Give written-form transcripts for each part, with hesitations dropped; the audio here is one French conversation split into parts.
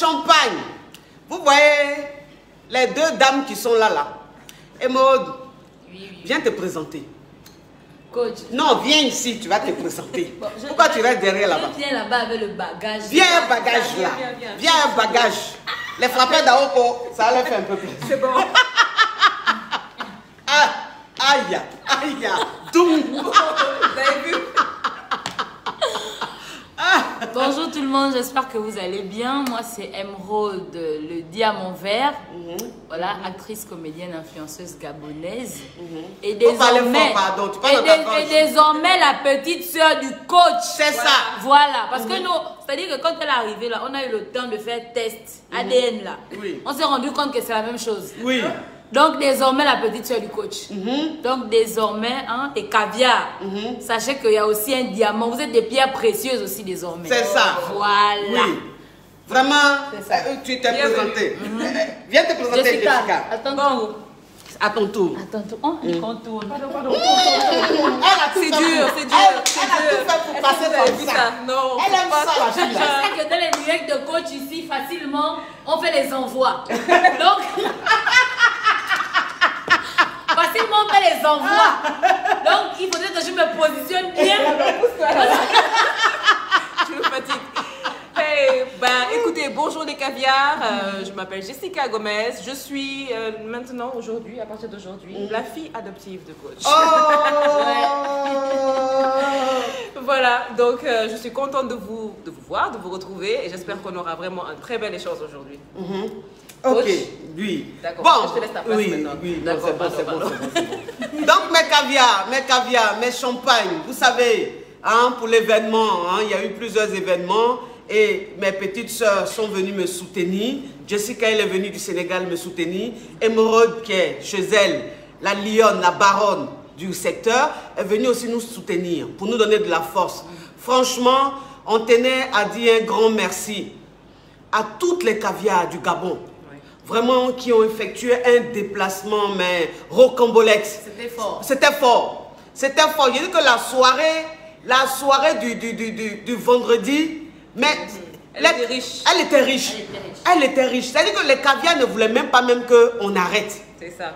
champagne. Vous voyez les deux dames qui sont là. Et Maud, viens te présenter. Coach. Non, viens ici, tu vas te présenter. Bon, pourquoi tu restes derrière là-bas? Viens là-bas avec le bagage. Viens un bagage là. Viens un bagage. Les frappeurs d'Aoko, ça allait faire un peu plus. C'est bon. Aïe, aïe, doum. Vous avez vu? Bonjour tout le monde, j'espère que vous allez bien. Moi c'est Emeraude, le diamant vert. Voilà, actrice, comédienne, influenceuse gabonaise. Et désormais, désormais la petite soeur du coach. C'est ça. Voilà, parce que nous, c'est-à-dire que quand elle est arrivée là, on a eu le temps de faire test ADN là. On s'est rendu compte que c'est la même chose. Oui. Donc désormais la petite soeur du coach. Donc désormais, hein, et caviar. Sachez qu'il y a aussi un diamant. Vous êtes des pierres précieuses aussi désormais. C'est ça. Voilà. Oui. Vraiment, tu t'es présenté. Viens te présenter, Jessica. Attends. À ton tour. Attends, on contourne. Pardon. C'est dur. Elle a tout fait pour passer par ça. Non. Elle aime ça, la Je fille. sais que dans les directs de coach ici, facilement, on fait les envois. Donc, facilement, on fait les envois. Donc, il faudrait que je me positionne bien. Je me fatigue. Hey, écoutez, bonjour les caviars. Je m'appelle Jessica Gomez. Je suis maintenant, aujourd'hui, à partir d'aujourd'hui, la fille adoptive de coach. Voilà, donc je suis contente de vous voir, de vous retrouver et j'espère qu'on aura vraiment un très bel échange aujourd'hui. Ok, oui. D'accord, bon, je te laisse ta place maintenant. Oui, d'accord, c'est bon. Donc mes caviars, mes champagnes, vous savez, hein, pour l'événement, hein, il y a eu plusieurs événements et mes petites soeurs sont venues me soutenir. Jessica, elle est venue du Sénégal me soutenir. Emeraude, qui est chez elle, la lionne, la baronne du secteur, est venue aussi nous soutenir pour nous donner de la force. Franchement, on tenait à dire un grand merci à toutes les caviars du Gabon. Vraiment, qui ont effectué un déplacement, mais rocambolex. C'était fort. C'était fort. C'était fort. J'ai dit que la soirée du vendredi, mais Elle était riche. Elle était riche. Elle était riche. C'est-à-dire que les caviars ne voulaient même pas qu'on arrête. C'est ça.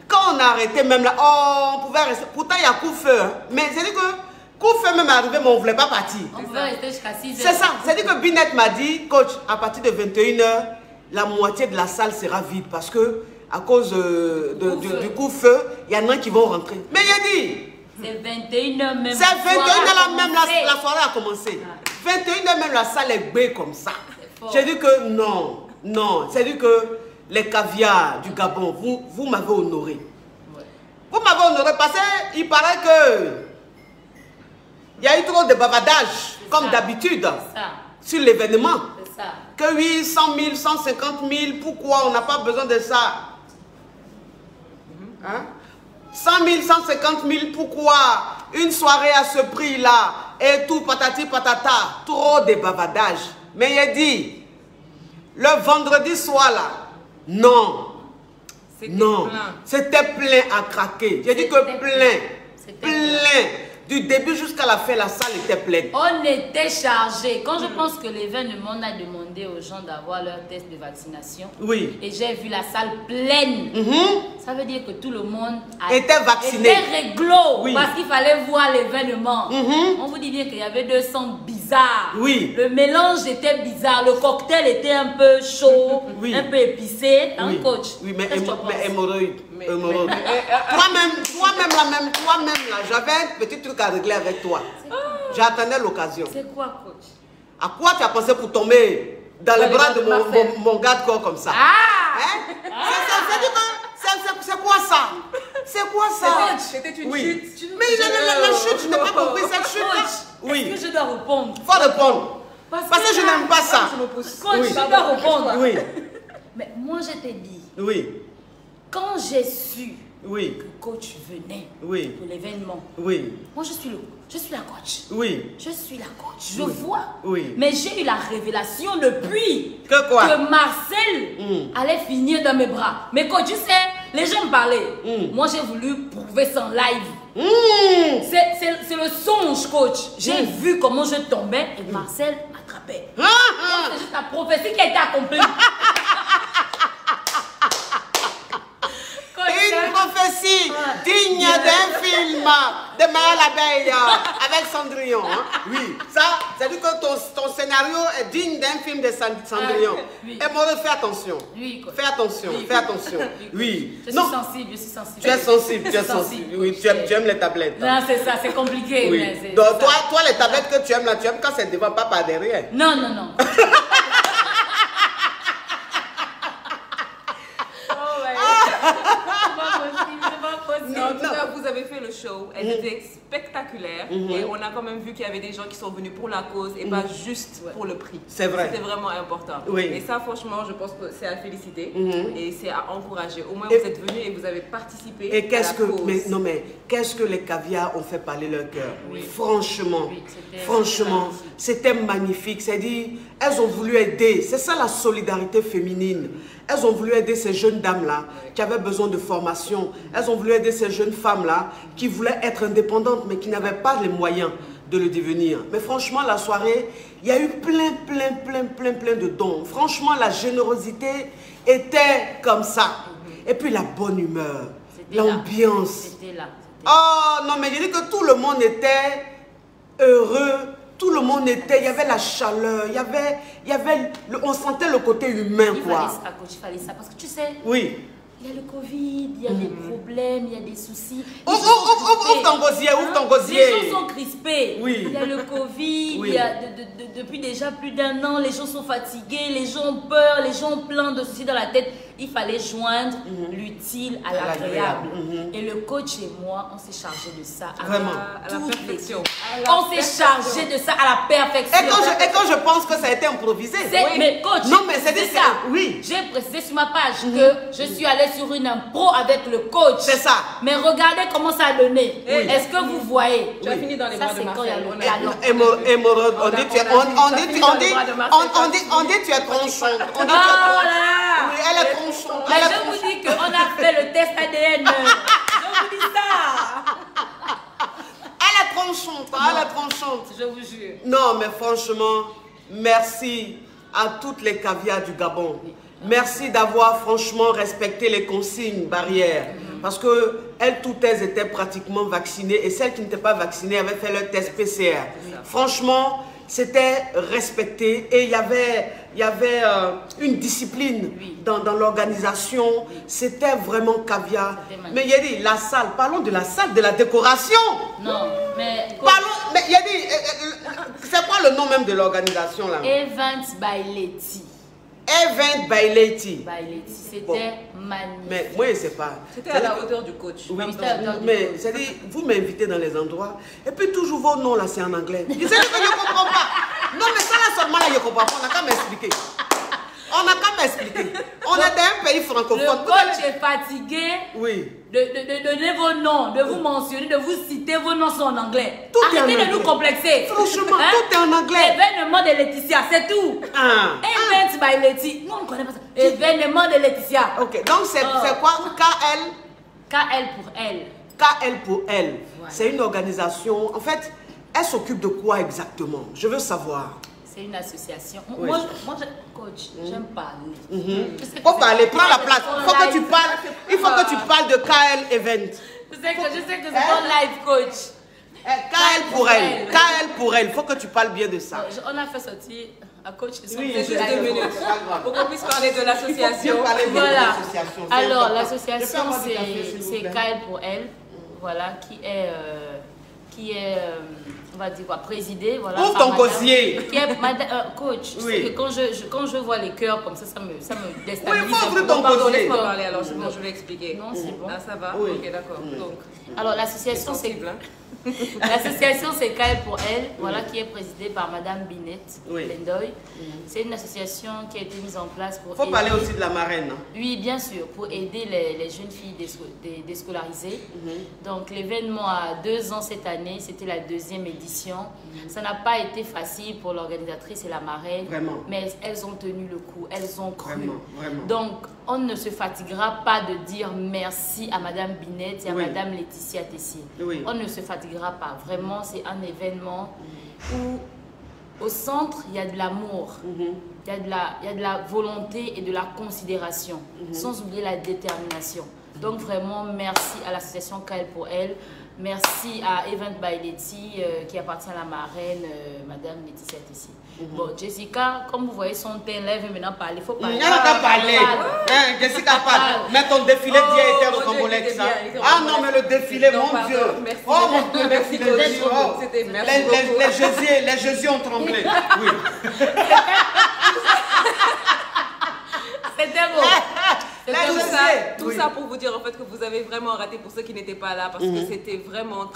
Quand on a arrêté, même là, on pouvait rester. Pourtant, il y a coup-feu. Hein. Mais c'est-à-dire que coup-feu même arrivé, mais on ne voulait pas partir. On pouvait rester jusqu'à 6 heures. C'est ça. C'est-à-dire que Binette m'a dit, coach, à partir de 21 h, la moitié de la salle sera vide parce que à cause du coup-feu, il y en a qui vont rentrer. Mais il a dit, c'est 21 h même. C'est 21 h même la soirée a commencé. 21 h même la salle est bée comme ça. J'ai dit que non. C'est-à-dire que les caviars du Gabon, vous m'avez honoré. Vous m'avez honoré parce qu'il paraît que il y a eu trop de bavardage, comme d'habitude, sur l'événement. Que oui, 100 000, 150 000, pourquoi on n'a pas besoin de ça? Hein? 100 000, 150 000, pourquoi une soirée à ce prix-là et tout patati patata, trop de bavardage. Mais il a dit, le vendredi soir là, non, c'était plein à craquer. J'ai dit que plein. Du début jusqu'à la fin, la salle était pleine. On était chargé. Quand je pense que l'événement a demandé aux gens d'avoir leur test de vaccination, et j'ai vu la salle pleine, ça veut dire que tout le monde était vacciné. Était réglo, parce qu'il fallait voir l'événement. On vous dit bien qu'il y avait 200 bizarres. Le mélange était bizarre. Le cocktail était un peu chaud, un peu épicé. Un coach. Oui, mais hémorroïde. Toi-même là, j'avais un petit truc à régler avec toi. J'attendais l'occasion. C'est quoi, coach? À quoi tu as pensé pour tomber dans les bras de mon gars de corps comme ça? C'est quoi ça? C'est quoi ça? C'était une chute. Mais la chute, je n'ai pas compris cette chute. Est-ce que je dois répondre? Faut répondre. Parce que je n'aime pas ça. Coach, je dois répondre. Mais moi, je t'ai dit. Quand j'ai su que coach venait pour l'événement, moi je suis la coach. Je suis la coach. Je vois. Mais j'ai eu la révélation depuis que Marcel allait finir dans mes bras. Mais coach, tu sais, les gens me parlaient. Moi j'ai voulu prouver ça en live. C'est le songe, coach. J'ai vu comment je tombais et Marcel m'attrapait. paix. C'est juste la prophétie qui a été accomplie. Une prophétie digne d'un film de Maya l'abeille avec Cendrillon. Hein? Oui, ça, c'est-à-dire que ton scénario est digne d'un film de Cendrillon. Oui. Et moi, fais attention. Oui, fais attention, fais attention. Oui. Je suis sensible, je suis sensible. Tu es sensible, tu es sensible. Oui, tu aimes les tablettes. Non, c'est ça, c'est compliqué. Oui. Mais donc, toi, les tablettes que tu aimes là, tu aimes quand c'est devant, pas par derrière. Non, non, non. En tout cas, vous avez fait le show, elle était spectaculaire et on a quand même vu qu'il y avait des gens qui sont venus pour la cause et pas juste pour le prix. C'est vrai. C'était vraiment important. Oui. Et ça, franchement, je pense que c'est à féliciter et c'est à encourager. Au moins, vous êtes venus et vous avez participé et qu'est-ce à la cause. Mais qu'est-ce que les caviars ont fait parler leur cœur. Franchement, franchement, c'était magnifique. C'est-à-dire, elles ont voulu aider. C'est ça la solidarité féminine. Elles ont voulu aider ces jeunes dames-là qui avaient besoin de formation. Elles ont voulu aider ces jeunes femmes-là qui voulaient être indépendantes mais qui n'avaient pas les moyens de le devenir. Mais franchement, la soirée, il y a eu plein de dons. Franchement, la générosité était comme ça. Et puis la bonne humeur, l'ambiance. Oh non, mais je dis que tout le monde était heureux. Tout le monde était, il y avait la chaleur, on sentait le côté humain, quoi. Il fallait ça, parce que tu sais, oui. Il y a le Covid, il y a des problèmes, il y a des soucis. Ouvre ton gosier, ouvre ton gosier. Les gens sont crispés. Oui. Il y a le Covid, il y a depuis déjà plus d'1 an, les gens sont fatigués, les gens ont peur, les gens ont plein de soucis dans la tête. Il fallait joindre l'utile à l'agréable. Et le coach et moi, on s'est chargé de ça. Vraiment. À la perfection. On s'est chargé de ça à la perfection. Et quand je pense que ça a été improvisé. Mais coach, non, mais c'est ça. Oui. J'ai précisé sur ma page que je suis allée sur une impro avec le coach. C'est ça. Mais regardez comment ça a donné. Est-ce que vous voyez? Tu as fini dans les bras de Marcel. Hémorroïde, on dit tu es tronchon. Oh là là. Oui, elle est tronchon. Mais je vous dis qu'on a fait le test ADN. Je vous dis ça. Elle est tronchante, elle est tronchante. Je vous jure. Non, mais franchement, merci à toutes les caviars du Gabon. Merci d'avoir franchement respecté les consignes barrières. Parce que elles toutes elles étaient pratiquement vaccinées et celles qui n'étaient pas vaccinées avaient fait leur test PCR. Franchement, c'était respecté et il y avait une discipline dans l'organisation. C'était vraiment caviar. Mais il y a dit la salle, parlons de la salle, de la décoration. Non, mais... Parlons, mais il y a dit, c'est quoi le nom même de l'organisation là? Events by Letty. Event by Letty. C'était magnifique. Mais moi, je ne sais pas. C'était à la hauteur du coach. Oui, mais c'est-à-dire, vous m'invitez dans les endroits, et puis toujours vos noms là, c'est en anglais. Je sais que je ne comprends pas. Non, mais ça là seulement là, je ne comprends pas. On n'a qu'à m'expliquer. On n'a qu'à m'expliquer. On est dans un pays francophone. Le coach est fatigué. Oui. De donner vos noms, de vous mentionner, de vous citer, vos noms sont en anglais. Tout Arrêtez de nous complexer. Franchement, tout est en anglais. Événement de Laetitia, c'est tout. Event by Letty. Non, on ne connaît pas ça. Événement de Laetitia. Ok, donc c'est quoi? KL? KL pour elle. KL pour elle. Ouais. C'est une organisation. En fait, elle s'occupe de quoi exactement? Je veux savoir. C'est une association. Oui. Moi, coach, j'aime parler. Faut parler, prends la place. Faut que tu parles. Il faut que tu parles de KL Event. Je sais que c'est mon live coach. KL pour elle. KL pour elle. Il faut que tu parles bien de ça. On a fait sortir un coach. Oui, juste 2 minutes. Pour qu'on puisse parler de l'association. Voilà. Alors, l'association, c'est KL pour elle. Voilà, qui est on va dire quoi, présidée, voilà. Ouvre ton gosier. Qui est coach. Tu sais que quand je vois les cœurs comme ça me déstabilise. Oui, faut ouvrir ton gosier. Laisse-moi parler alors, c'est bon, je vais expliquer. Non, c'est bon. Ah, ça va? Oui. Ok, d'accord. Donc, alors, l'association, c'est KL pour elle, voilà, qui est présidée par Madame Binet Lendoy. C'est une association qui a été mise en place pour... Il faut parler aussi de la marraine. Hein? Oui, bien sûr, pour aider les jeunes filles déscolarisées. Donc, l'événement a 2 ans cette année, c'était la 2e édition. Ça n'a pas été facile pour l'organisatrice et la marraine. Vraiment. Mais elles ont tenu le coup, elles ont cru. Vraiment. Donc, on ne se fatiguera pas de dire merci à Madame Binet et à Madame Laetitia Tessier. On ne se fatiguera pas. Vraiment, c'est un événement où Au centre, il y a de l'amour, il y a de la volonté et de la considération, sans oublier la détermination. Donc vraiment, merci à l'association Kael pour elle. Merci à Event by Letty qui appartient à la marraine, Madame Laetitia ici. Bon, Jessica, comme vous voyez son teint, là, elle veut maintenant parler. Il faut parler. Elle n'a parlé. Jessica parle. Mais ton défilé d'hier était rocambolesque, ça. Ah non, mais le défilé, mon Dieu. Merci. Oh mon Dieu, merci beaucoup. C'était merci beaucoup. Les Jésus ont tremblé. Oui. C'était beau. Tout ça pour vous dire en fait que vous avez vraiment raté pour ceux qui n'étaient pas là parce que c'était vraiment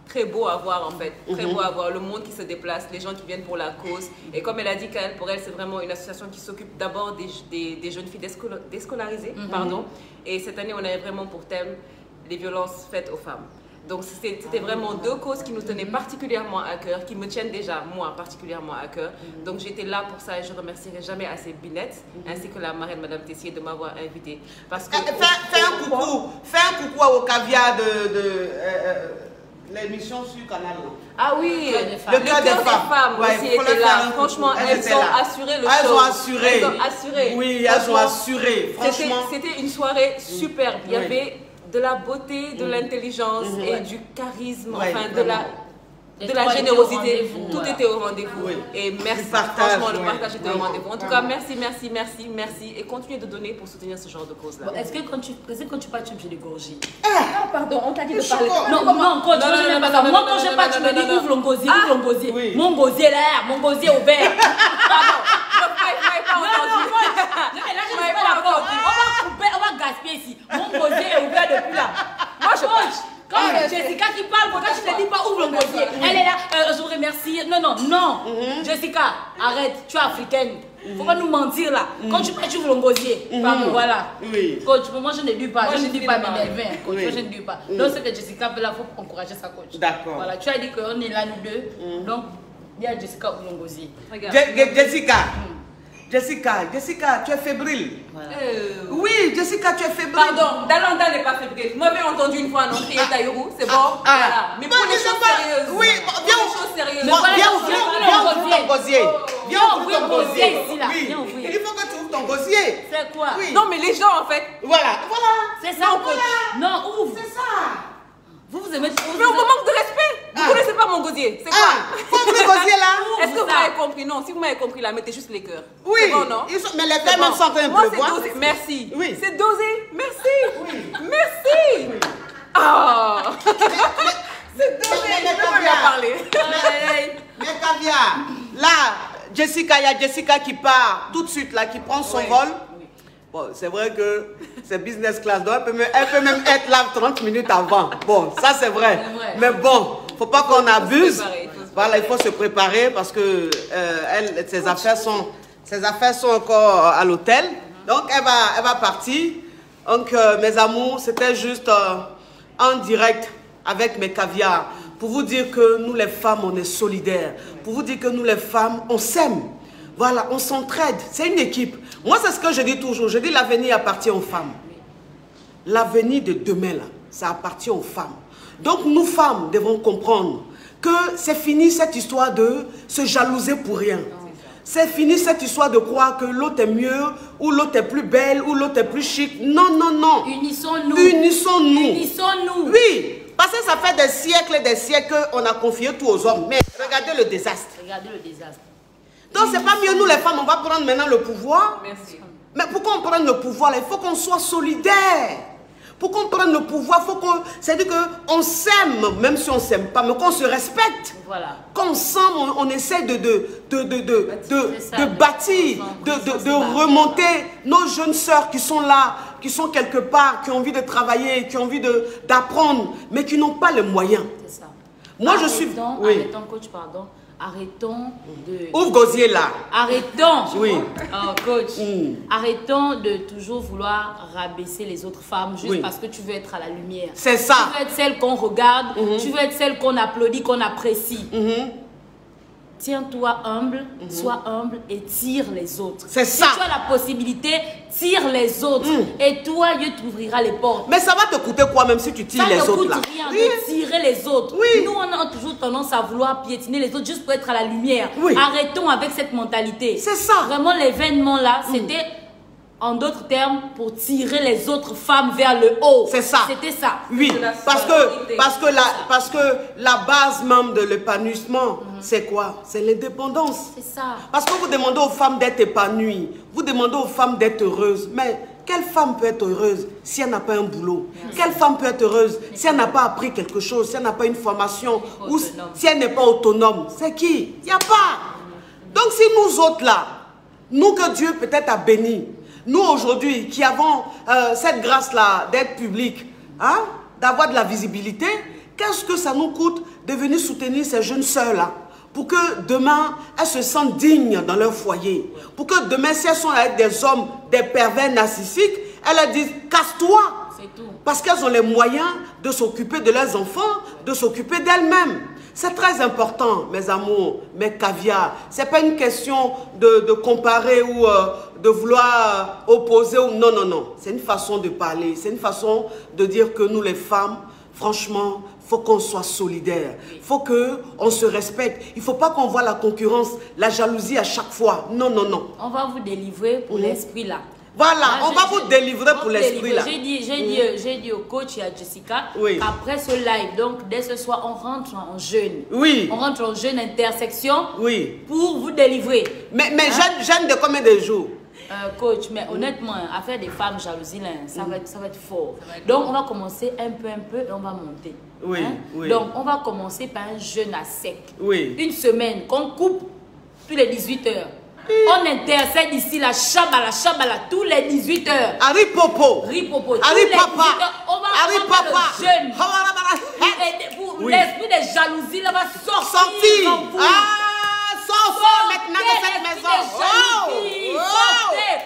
très beau à voir en fait. Très beau à voir le monde qui se déplace, les gens qui viennent pour la cause. Et comme elle a dit qu'elle, pour elle, c'est vraiment une association qui s'occupe d'abord des jeunes filles déscolarisées. Pardon. Et cette année, on avait vraiment pour thème les violences faites aux femmes. Donc c'était vraiment deux causes qui nous tenaient particulièrement à cœur, qui me tiennent déjà, moi, particulièrement à cœur. Donc j'étais là pour ça et je ne remercierai jamais assez Binette, ainsi que la marraine Madame Tessier de m'avoir invitée. Parce que fais un coucou au caviar de l'émission sur Canal. Ah oui, le cœur des femmes aussi était là. Franchement, elles ont assuré le show. Elles ont assuré. Elles ont assuré. Oui, elles ont assuré. Franchement, c'était une soirée superbe. Il y avait de la beauté, de l'intelligence et du charisme, enfin de la générosité. Tout était au rendez-vous. Et merci, franchement, le partage était au rendez-vous. En tout cas, merci. Et continuez de donner pour soutenir ce genre de cause-là. Est-ce que quand tu parles, tu me fais des gorgées? Ah, pardon, on t'a dit de parler. Non, coach, moi quand je parle, tu me dis ouvre le gosier, Mon gosier là, mon gosier ouvert. Pardon, je pas entendu. On va gaspiller ici. Mon gosier est ouvert depuis là. Moi, je pense. Quand Jessica qui parle, pourquoi tu ne dis pas ouvre le gosier? Elle est là, je vous remercie. Non. Jessica, arrête, tu es africaine. Faut pas nous mentir là. Quand tu parles, tu ouvres le gosier. Voilà. Coach, moi je ne dis pas. Je ne dis pas m'énerver. Coach, je ne dis pas. Donc c'est que Jessica fait là, il faut encourager sa coach. D'accord. Voilà, tu as dit qu'on est là nous deux. Donc, il y a Jessica ouvre le gosier. Jessica, tu es fébrile. Voilà. Oui, Jessica, tu es fébrile. Pardon, Dalanda n'est pas fébrile. Vous m'avez entendu une fois en entrée à Taïrou, c'est bon. Voilà. Mais pour les choses sérieuses. Oui, viens ouvrir ton gosier. Viens ouvrir ton gosier. Il faut que tu ouvres ton gosier. C'est quoi? Non, mais les gens en fait. Voilà. C'est ça, coach. Non, ouvre. C'est ça. Vous aimez. Mais on me manque de respect. Vous ne connaissez pas mon gosier. C'est quoi? Faut ouvrir le gosier là. Est-ce que vous m'avez compris? Non, si vous m'avez compris là, mettez juste les cœurs. Oui. C'est bon, non? Mais les cœurs même sont en train de pleuvoir. Merci. Oui. C'est dosé. Merci. Merci. Ah. C'est dosé. Je ne peux pas parler. Mais caviar. Là, Jessica, il y a Jessica qui part tout de suite là, qui prend son vol. Bon, c'est vrai que c'est business class, donc elle peut même être là 30 minutes avant. Bon, ça c'est vrai. Mais bon, il ne faut pas qu'on abuse. Voilà, il faut se préparer parce que ses affaires sont encore à l'hôtel. Donc, elle va partir. Donc, mes amours, c'était juste en direct avec mes caviars pour vous dire que nous les femmes, on est solidaires. Pour vous dire que nous les femmes, on s'aime. Voilà, on s'entraide. C'est une équipe. Moi, c'est ce que je dis toujours. Je dis l'avenir appartient aux femmes. L'avenir de demain, là, ça appartient aux femmes. Donc, nous, femmes, devons comprendre que c'est fini cette histoire de se jalouser pour rien. C'est fini cette histoire de croire que l'autre est mieux, ou l'autre est plus belle, ou l'autre est plus chic. Non. Unissons-nous. Unissons-nous. Oui. Parce que ça fait des siècles et des siècles qu'on a confié tout aux hommes. Mais regardez le désastre. Donc, c'est pas mieux, nous les femmes, on va prendre maintenant le pouvoir. Merci. Mais pour qu'on prenne le pouvoir, là, il faut qu'on soit solidaire. Pour qu'on prenne le pouvoir, il faut qu'on... C'est-à-dire qu'on s'aime, même si on ne s'aime pas, mais qu'on se respecte. Voilà. Qu'ensemble, on essaie de bâtir, de remonter nos jeunes sœurs qui sont là, qui sont quelque part, qui ont envie de travailler, qui ont envie d'apprendre, mais qui n'ont pas les moyens. C'est ça. Moi, je suis... Arrêtons, coach, pardon. Arrêtons de... Ouvre gosier là. Arrêtons. Oui. Coach. Arrêtons de toujours vouloir rabaisser les autres femmes juste parce que tu veux être à la lumière. C'est ça. Tu veux être celle qu'on regarde, tu veux être celle qu'on applaudit, qu'on apprécie. tiens-toi humble, sois humble et tire les autres. C'est ça. Si tu as la possibilité, tire les autres. Et toi, Dieu t'ouvrira les portes. Mais ça va te coûter quoi même si tu tires les autres là? Ça ne coûte rien de tirer les autres. Nous, on a toujours tendance à vouloir piétiner les autres juste pour être à la lumière. Arrêtons avec cette mentalité. C'est ça. Vraiment, l'événement là, c'était... En d'autres termes, pour tirer les autres femmes vers le haut. C'est ça. C'était ça. Oui, parce que la base même de l'épanouissement, c'est quoi? C'est l'indépendance. C'est ça. Parce que vous demandez aux femmes d'être épanouies, vous demandez aux femmes d'être heureuses. Mais quelle femme peut être heureuse si elle n'a pas un boulot? Quelle femme peut être heureuse si elle n'a pas appris quelque chose, si elle n'a pas une formation, ou si elle n'est pas autonome? C'est qui? Il n'y a pas. Donc si nous autres là, nous que Dieu peut-être a bénis, nous aujourd'hui qui avons cette grâce-là d'être public, hein, d'avoir de la visibilité, qu'est-ce que ça nous coûte de venir soutenir ces jeunes sœurs-là pour que demain, elles se sentent dignes dans leur foyer, pour que demain, si elles sont avec des hommes, des pervers narcissiques, elles leur disent « casse-toi ». Parce qu'elles ont les moyens de s'occuper de leurs enfants, de s'occuper d'elles-mêmes. C'est très important, mes amours, mes caviars. Ce n'est pas une question de comparer ou de vouloir opposer. Non, non, non. C'est une façon de parler. C'est une façon de dire que nous, les femmes, franchement, il faut qu'on soit solidaires. Il faut qu'on se respecte. Il ne faut pas qu'on voit la concurrence, la jalousie à chaque fois. Non, non, non. On va vous délivrer pour l'esprit là. Voilà, là, on va vous délivrer pour l'esprit là. J'ai dit au coach et à Jessica qu'après ce live, donc dès ce soir, on rentre en jeûne. Oui. On rentre en jeûne intersection pour vous délivrer. Mais jeûne de combien de jours? Coach, mais honnêtement, affaire des femmes jalousies, là, ça va être fort. Donc, on va commencer un peu et on va monter. Donc, on va commencer par un jeûne à sec. Une semaine qu'on coupe tous les 18 heures. On intercède ici la chabala, tous les 18 heures. Harry Popo. Harry Papa. On va Papa. Le jeûne. L'esprit de jalousie là va sortir. Sors maintenant de cette maison.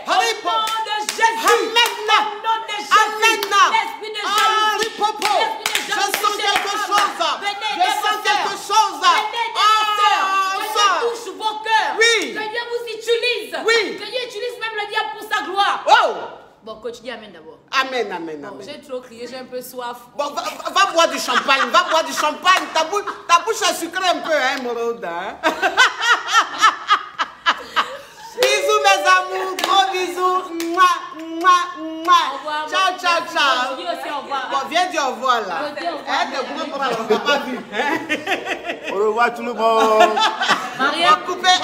Harry Popo. L'esprit de jalousie. Harry Popo. Je sens quelque chose. Ça touche vos cœurs. Oui. Que Dieu vous utilise. Oui. Que Dieu utilise même le diable pour sa gloire. Bon, coach, dis amen d'abord. Amen. J'ai trop crié, j'ai un peu soif. Bon, va boire du champagne. Ta bouche est sucrée un peu, hein, Moroda. Bisous, mes amours. Gros bisous. Ciao. Dis aussi au revoir. Bon, viens dire au revoir, là. On n'a pas vu. Au revoir, tout le monde. Maria, à couper.